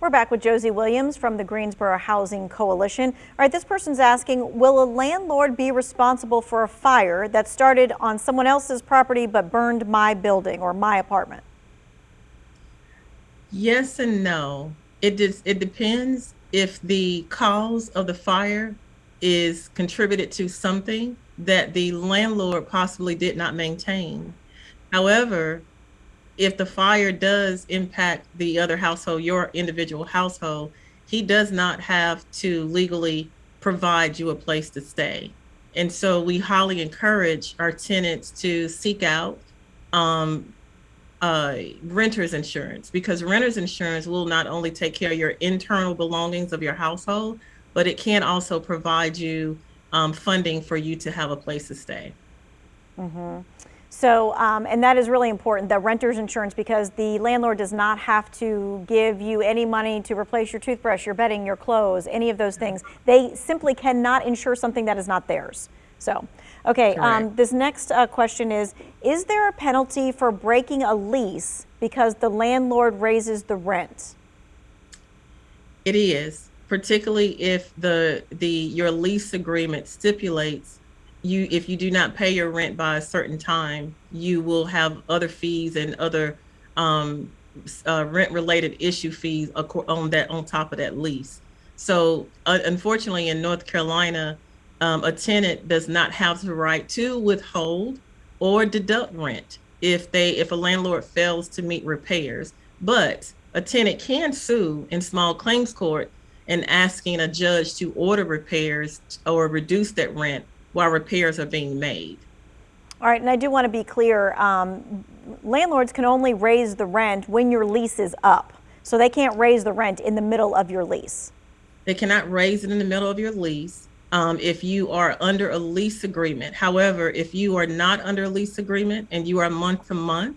We're back with Josie Williams from the Greensboro Housing Coalition. All right, this person's asking, will a landlord be responsible for a fire that started on someone else's property but burned my building or my apartment? Yes and no. It depends if the cause of the fire is contributed to something that the landlord possibly did not maintain. However, if the fire does impact the other household, your individual household, he does not have to legally provide you a place to stay. And so we highly encourage our tenants to seek out um, renter's insurance, because renter's insurance will not only take care of your internal belongings of your household, but it can also provide you funding for you to have a place to stay. So, and that is really important, the renter's insurance, because the landlord does not have to give you any money to replace your toothbrush, your bedding, your clothes, any of those things. They simply cannot insure something that is not theirs. So, okay, this next question is there a penalty for breaking a lease because the landlord raises the rent? It is, particularly if your lease agreement stipulates if you do not pay your rent by a certain time, you will have other fees and other rent related issue fees on top of that lease. So unfortunately, in North Carolina, a tenant does not have the right to withhold or deduct rent if a landlord fails to meet repairs. But a tenant can sue in small claims court and asking a judge to order repairs or reduce that rent while repairs are being made. All right, and I do want to be clear, landlords can only raise the rent when your lease is up. So they can't raise the rent in the middle of your lease. They cannot raise it in the middle of your lease if you are under a lease agreement. However, if you are not under a lease agreement and you are month to month,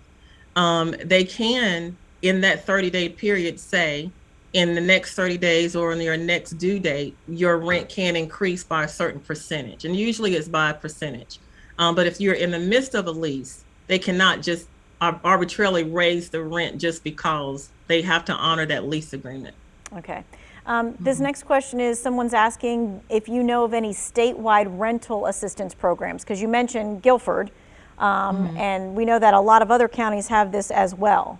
they can, in that 30-day period, say, in the next 30 days or on your next due date, your rent can increase by a certain percentage. And usually it's by a percentage. But if you're in the midst of a lease, they cannot just arbitrarily raise the rent just because. They have to honor that lease agreement. Okay. This next question is someone's asking if you know of any statewide rental assistance programs, because you mentioned Guilford, and we know that a lot of other counties have this as well.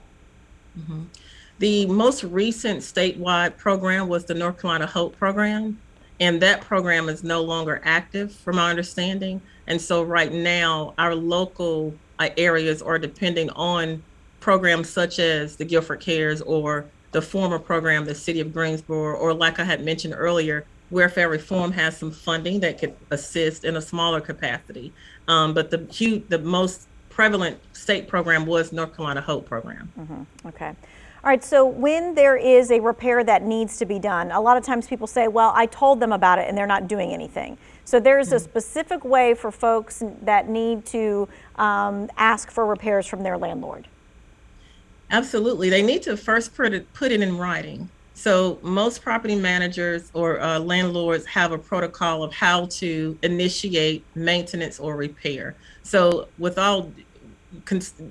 The most recent statewide program was the North Carolina HOPE program, and that program is no longer active from my understanding. And so right now, our local areas are depending on programs such as the Guilford Cares or the former program, the City of Greensboro, or like I had mentioned earlier, Welfare Reform has some funding that could assist in a smaller capacity. But the most prevalent state program was North Carolina HOPE program. Okay. All right, so when there is a repair that needs to be done, a lot of times people say, well, I told them about it and they're not doing anything. So there's a specific way for folks that need to ask for repairs from their landlord. Absolutely. They need to first put it in writing. So most property managers or landlords have a protocol of how to initiate maintenance or repair. So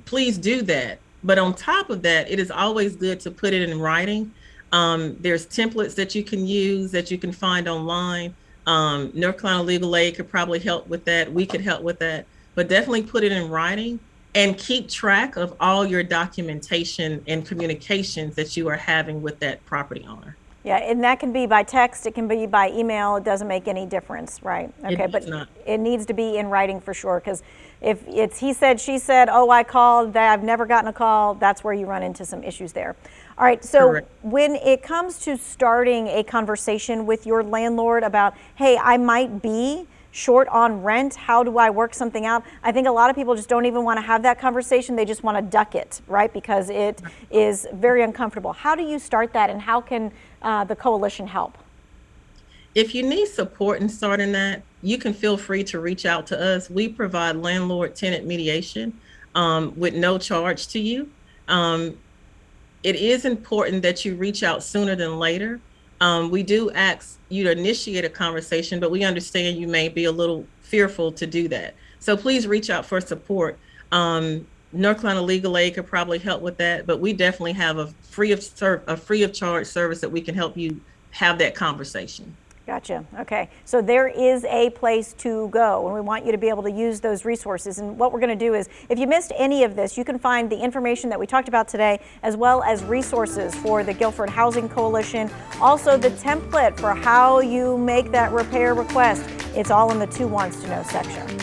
please do that. But on top of that, it is always good to put it in writing. There's templates that you can use that you can find online. North Carolina Legal Aid could probably help with that. We could help with that. But definitely put it in writing and keep track of all your documentation and communications that you are having with that property owner. Yeah, and that can be by text, it can be by email, it doesn't make any difference, right? Okay, but it needs to be in writing for sure, because if it's he said, she said, oh, I called, I've never gotten a call, that's where you run into some issues there. All right, so correct. When it comes to starting a conversation with your landlord about, hey, I might be short on rent, how do I work something out? I think a lot of people just don't even want to have that conversation. They just want to duck it, right? Because it is very uncomfortable. How do you start that, and how can the coalition help? If you need support in starting that, you can feel free to reach out to us. We provide landlord-tenant mediation with no charge to you. It is important that you reach out sooner than later. We do ask you to initiate a conversation, but we understand you may be a little fearful to do that. So please reach out for support. North Carolina Legal Aid could probably help with that, but we definitely have a free of charge service that we can help you have that conversation. Gotcha. Okay. So there is a place to go, and we want you to be able to use those resources. And what we're going to do is, if you missed any of this, you can find the information that we talked about today, as well as resources for the Guilford Housing Coalition. Also, the template for how you make that repair request. It's all in the 2 Wants to Know section.